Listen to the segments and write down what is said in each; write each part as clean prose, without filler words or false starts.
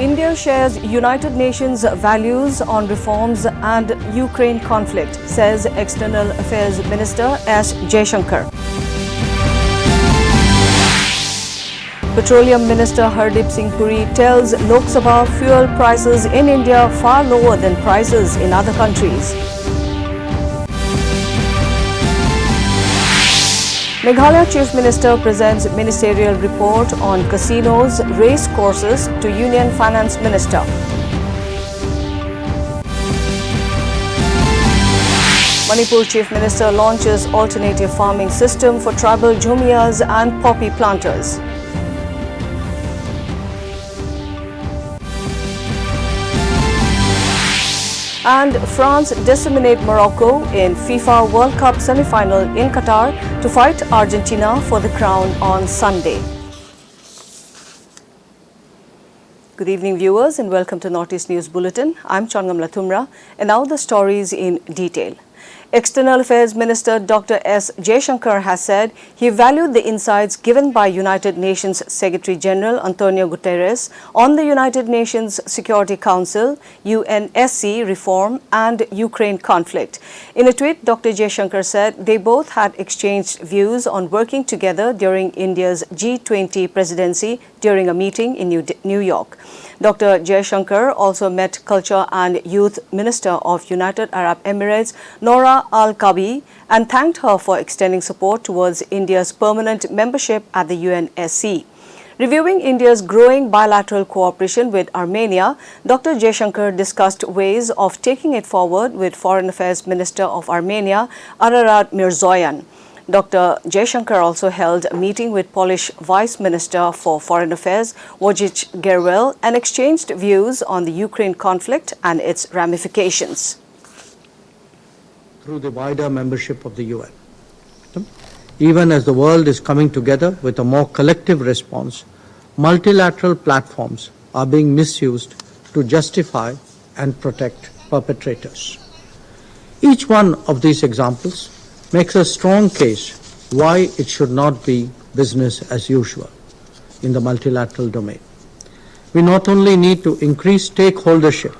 India shares United Nations values on reforms and Ukraine conflict, says External Affairs Minister S. Jaishankar. Petroleum Minister Hardeep Singh Puri tells Lok Sabha fuel prices in India far lower than prices in other countries. Meghalaya Chief Minister presents ministerial report on casinos, race courses to Union Finance Minister. Manipur Chief Minister launches alternative farming system for tribal Jhomias and poppy planters. And France disseminate Morocco in FIFA World Cup semi-final in Qatar to fight Argentina for the crown on Sunday. Good evening, viewers, and welcome to Northeast News Bulletin. I'm Changamla Thumra, and now the stories in detail. External Affairs Minister Dr. S. Jaishankar has said he valued the insights given by United Nations Secretary General Antonio Guterres on the United Nations Security Council, UNSC reform and Ukraine conflict. In a tweet, Dr. Jaishankar said they both had exchanged views on working together during India's G20 presidency during a meeting in New York. Dr. Jaishankar also met Culture and Youth Minister of United Arab Emirates, Noura Al-Kabi, and thanked her for extending support towards India's permanent membership at the UNSC. Reviewing India's growing bilateral cooperation with Armenia, Dr. Jaishankar discussed ways of taking it forward with Foreign Affairs Minister of Armenia, Ararat Mirzoyan. Dr. Jaishankar also held a meeting with Polish Vice Minister for Foreign Affairs, Wojciech Gerwel, and exchanged views on the Ukraine conflict and its ramifications. Through the wider membership of the UN. Even as the world is coming together with a more collective response, multilateral platforms are being misused to justify and protect perpetrators. Each one of these examples makes a strong case why it should not be business as usual in the multilateral domain. We not only need to increase stakeholdership,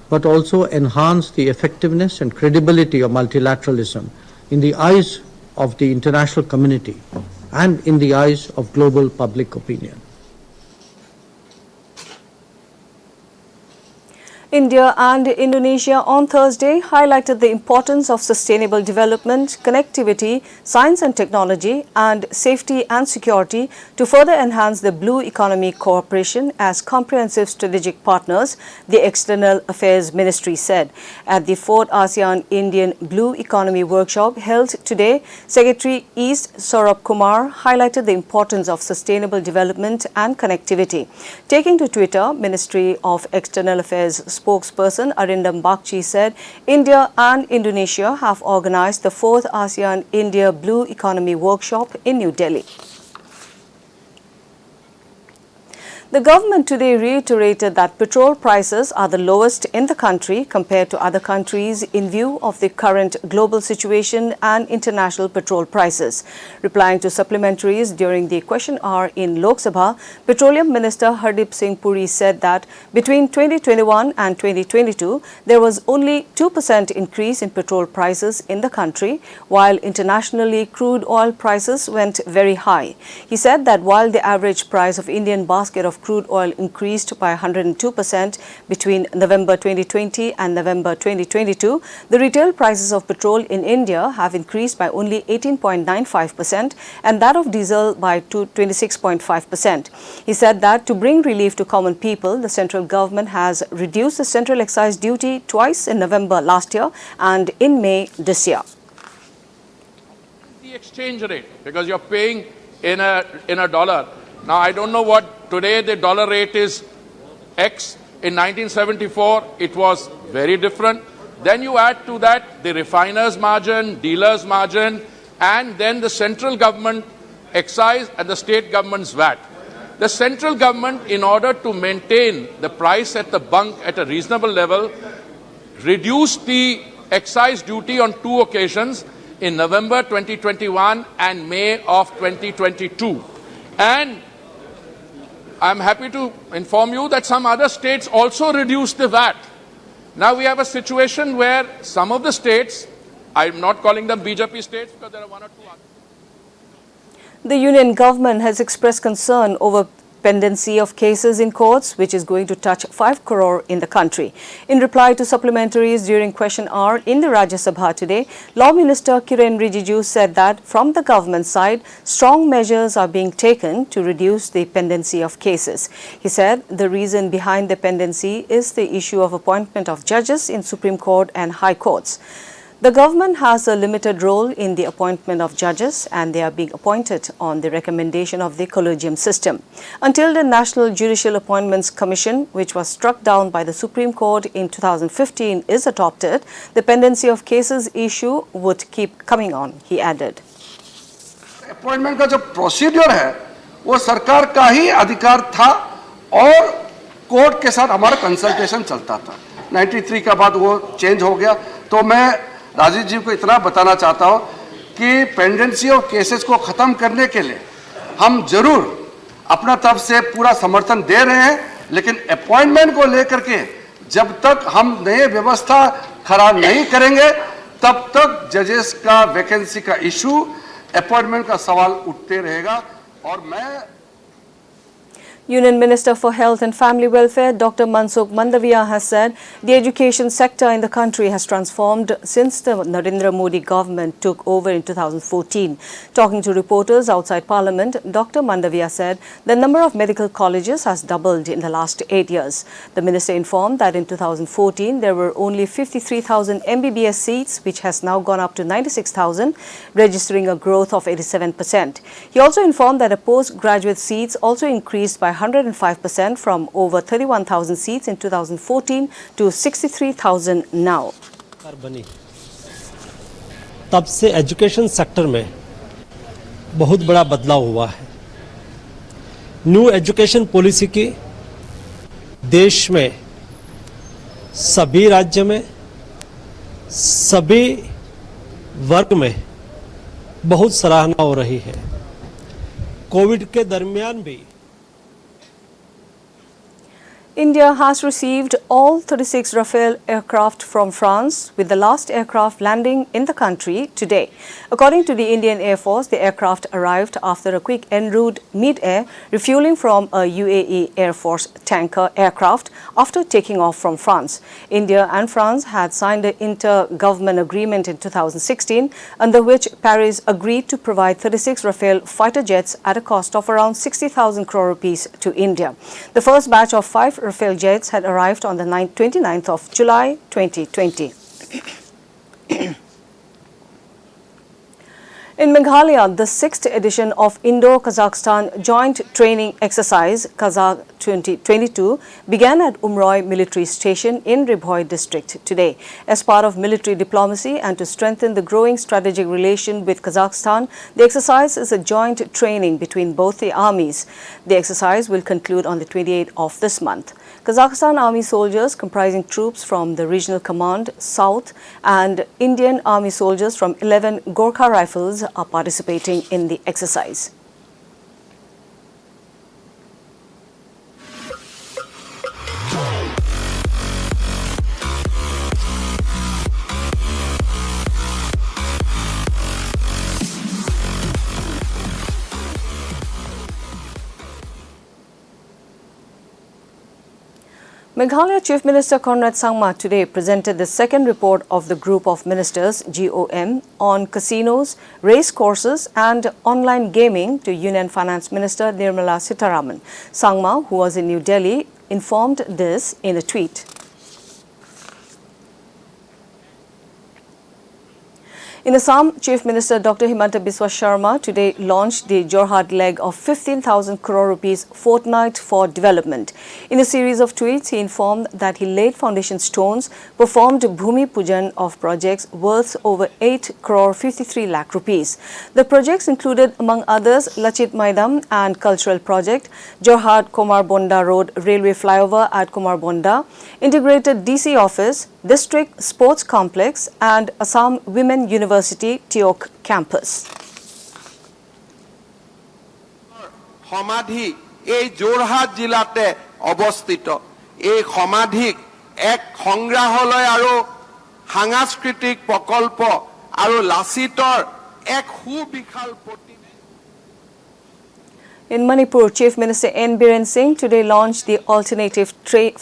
but also enhance the effectiveness and credibility of multilateralism in the eyes of the international community and in the eyes of global public opinion. India and Indonesia on Thursday highlighted the importance of sustainable development, connectivity, science and technology, and safety and security to further enhance the blue economy cooperation as comprehensive strategic partners, the External Affairs Ministry said. At the 4th ASEAN-Indian Blue Economy Workshop held today, Secretary East Saurabh Kumar highlighted the importance of sustainable development and connectivity. Taking to Twitter, Ministry of External Affairs spokesperson Arindam Bagchi said India and Indonesia have organized the 4th ASEAN-India Blue Economy Workshop in New Delhi. The government today reiterated that petrol prices are the lowest in the country compared to other countries in view of the current global situation and international petrol prices. Replying to supplementaries during the question hour in Lok Sabha, Petroleum Minister Hardeep Singh Puri said that between 2021 and 2022, there was only 2% increase in petrol prices in the country, while internationally crude oil prices went very high. He said that while the average price of Indian basket of crude oil increased by 102% between November 2020 and November 2022, the retail prices of petrol in India have increased by only 18.95% and that of diesel by 26.5%. He said that to bring relief to common people, the central government has reduced the central excise duty twice in November last year and in May this year. The exchange rate, because you're paying in a dollar. Now, I don't know what today the dollar rate is X. In 1974, it was very different. Then you add to that the refiner's margin, dealer's margin, and then the central government excise and the state government's VAT. The central government, in order to maintain the price at the bunk at a reasonable level, reduced the excise duty on two occasions, in November 2021 and May of 2022. And I'm happy to inform you that some other states also reduced the VAT. Now we have a situation where some of the states, I'm not calling them BJP states because there are one or two others. The union government has expressed concern over pendency of cases in courts, which is going to touch 5 crore in the country. In reply to supplementaries during question hour in the Rajya Sabha today, Law Minister Kiren Rijiju said that from the government side, strong measures are being taken to reduce the pendency of cases. He said the reason behind the pendency is the issue of appointment of judges in Supreme Court and High Courts. The government has a limited role in the appointment of judges, and they are being appointed on the recommendation of the collegium system. Until the National Judicial Appointments Commission, which was struck down by the Supreme Court in 2015, is adopted, the pendency of cases issue would keep coming on, he added. Appointment का जो procedure है वो सरकार का ही अधिकार था और court के साथ हमारा कंसल्टेशन चलता था। 93 का बाद वो चेंज हो गया। तो मैं राजीव जी को इतना बताना चाहता हूं कि पेंडेंसी ऑफ केसेस को खत्म करने के लिए हम जरूर अपना तरफ से पूरा समर्थन दे रहे हैं, लेकिन अपॉइंटमेंट को लेकर के जब तक हम नए व्यवस्था खड़ा नहीं करेंगे तब तक जजेस का वैकेंसी का इशू, अपॉइंटमेंट का सवाल उठते रहेगा। और मैं Union Minister for Health and Family Welfare, Dr. Mansukh Mandaviya, has said the education sector in the country has transformed since the Narendra Modi government took over in 2014. Talking to reporters outside Parliament, Dr. Mandaviya said the number of medical colleges has doubled in the last 8 years. The minister informed that in 2014 there were only 53,000 MBBS seats, which has now gone up to 96,000, registering a growth of 87%. He also informed that the postgraduate seats also increased by 105% from over 31,000 seats in 2014 to 63,000 now. बनी तब से education sector में बहुत बड़ा बदलाव हुआ है। New education policy की देश में सभी राज्य में सभी वर्ग में बहुत सराहना हो रही है। कोविड के दरमियान भी India has received all 36 Rafale aircraft from France, with the last aircraft landing in the country today. According to the Indian Air Force, the aircraft arrived after a quick en route mid-air refueling from a UAE Air Force tanker aircraft after taking off from France. India and France had signed an inter-government agreement in 2016, under which Paris agreed to provide 36 Rafale fighter jets at a cost of around 60,000 crore rupees to India. The first batch of 5 Rafale jets had arrived on the 29th of July 2020. In Meghalaya, the 6th edition of Indo-Kazakhstan Joint Training Exercise Kazakh 2022 began at Umroy Military Station in Ribhoi district today. As part of military diplomacy and to strengthen the growing strategic relation with Kazakhstan, the exercise is a joint training between both the armies. The exercise will conclude on the 28th of this month. Kazakhstan Army soldiers comprising troops from the Regional Command South and Indian Army soldiers from 11 Gorkha Rifles are participating in the exercise. Meghalaya Chief Minister Conrad Sangma today presented the second report of the Group of Ministers GOM on casinos, race courses and online gaming to Union Finance Minister Nirmala Sitharaman. Sangma, who was in New Delhi, informed this in a tweet. In Assam, Chief Minister Dr. Himanta Biswa Sharma today launched the Jorhat leg of 15,000 crore rupees fortnight for development. In a series of tweets, he informed that he laid foundation stones, performed Bhumi Pujan of projects worth over 8 crore 53 lakh rupees. The projects included, among others, Lachit Maidam and Cultural Project, Jorhat Komar Bonda Road Railway Flyover at Komar Bonda, Integrated DC Office, District Sports Complex and Assam Women University Tiok Campus. সমাধি এই যোৰহাট জিলাতে অৱস্থিত এই সমাধিক এক সংগ্ৰহালয় আৰু সাংস্কৃতিক প্ৰকল্প আৰু লাচিতৰ এক সুবিশাল প্ৰতিমা। In Manipur, Chief Minister N. Biren Singh today launched the alternative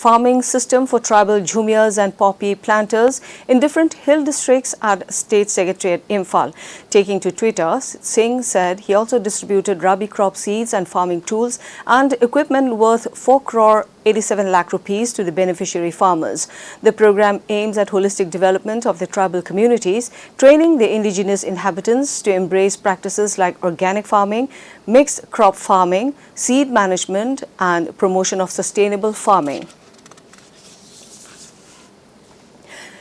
farming system for tribal Jhumias and poppy planters in different hill districts at State Secretariat Imphal. Taking to Twitter, Singh said he also distributed rabi crop seeds and farming tools and equipment worth 4 crore 87 lakh rupees to the beneficiary farmers. The program aims at holistic development of the tribal communities, training the indigenous inhabitants to embrace practices like organic farming, mixed crop farming, seed management and promotion of sustainable farming.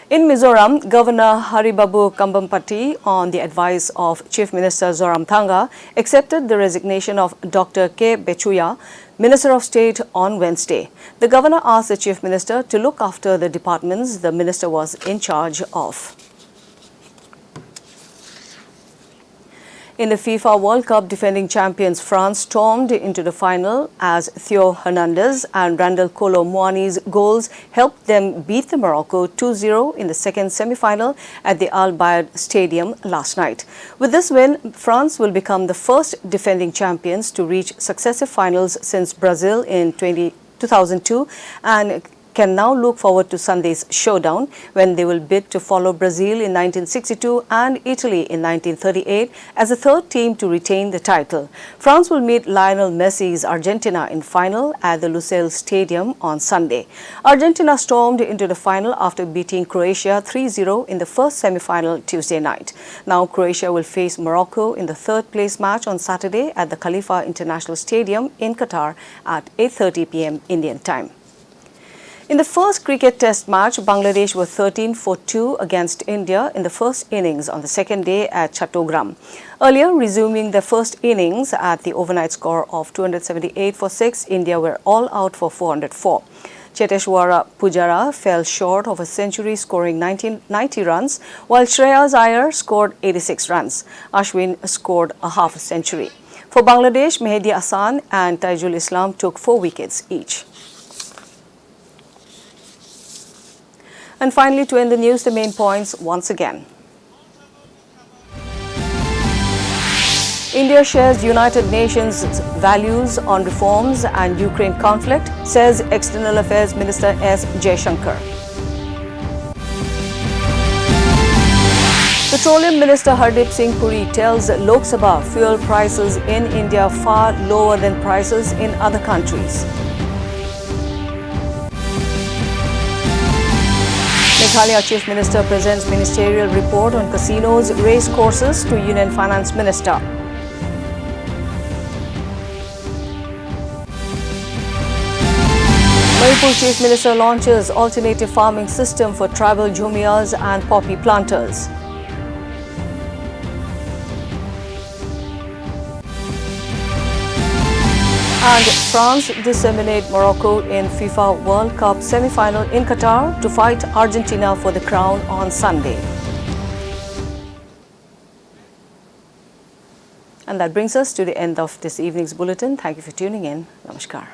In Mizoram, Governor Haribabu Kambampati, on the advice of Chief Minister Zoramthanga, accepted the resignation of Dr. K. Bechuya, Minister of State, on Wednesday. The governor asked the Chief Minister to look after the departments the minister was in charge of. In the FIFA World Cup, defending champions France stormed into the final as Theo Hernandez and Randall Kolo Muani's goals helped them beat the Morocco 2-0 in the second semi-final at the Al Bayad Stadium last night. With this win, France will become the first defending champions to reach successive finals since Brazil in 2002 and can now look forward to Sunday's showdown when they will bid to follow Brazil in 1962 and Italy in 1938 as the third team to retain the title. France will meet Lionel Messi's Argentina in final at the Lusail Stadium on Sunday. Argentina stormed into the final after beating Croatia 3-0 in the first semi-final Tuesday night. Now Croatia will face Morocco in the third-place match on Saturday at the Khalifa International Stadium in Qatar at 8:30 p.m. Indian time. In the first cricket test match, Bangladesh were 13 for 2 against India in the first innings on the second day at Chattogram. Earlier, resuming their first innings at the overnight score of 278 for 6, India were all out for 404. Cheteshwara Pujara fell short of a century, scoring 90 runs, while Shreyas Iyer scored 86 runs. Ashwin scored a half a century. For Bangladesh, Mehdi Hasan and Taijul Islam took 4 wickets each. And finally, to end the news, the main points once again. India shares United Nations values on reforms and Ukraine conflict, says External Affairs Minister S. Jaishankar. Petroleum Minister Hardeep Singh Puri tells Lok Sabha fuel prices in India far lower than prices in other countries. Meghalaya Chief Minister presents ministerial report on casinos, race courses to Union Finance Minister. Manipur Chief Minister launches alternative farming system for tribal Jhumias and poppy planters. And France disseminate Morocco in FIFA World Cup semi-final in Qatar to fight Argentina for the crown on Sunday. And that brings us to the end of this evening's bulletin. Thank you for tuning in. Namaskar.